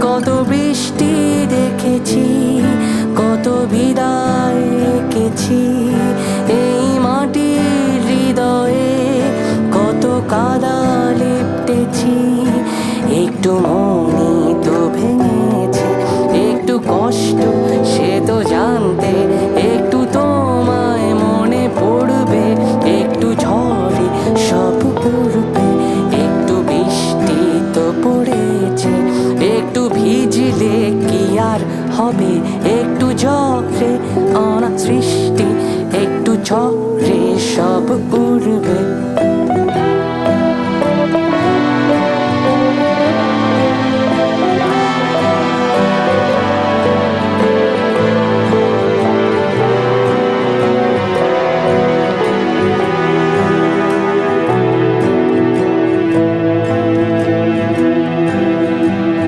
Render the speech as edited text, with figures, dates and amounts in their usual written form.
কত বৃষ্টি দেখেছি, কত বিদায় এঁকেছি এই মাটির হৃদয়ে, কত কাদা লিপটেছি। একটু মনই তো ভেঙেছে, একটু কষ্ট সে তো জানতে, একটু তোমায় মনে পড়বে, একটু ঝড়ে সব পড়বে, একটু বৃষ্টি তো পড়েছে, একটু ভিজলে কি আর হবে, একটু ঝড়ে অনা সৃষ্টি, একটু ঝড়ে সব পড়বে।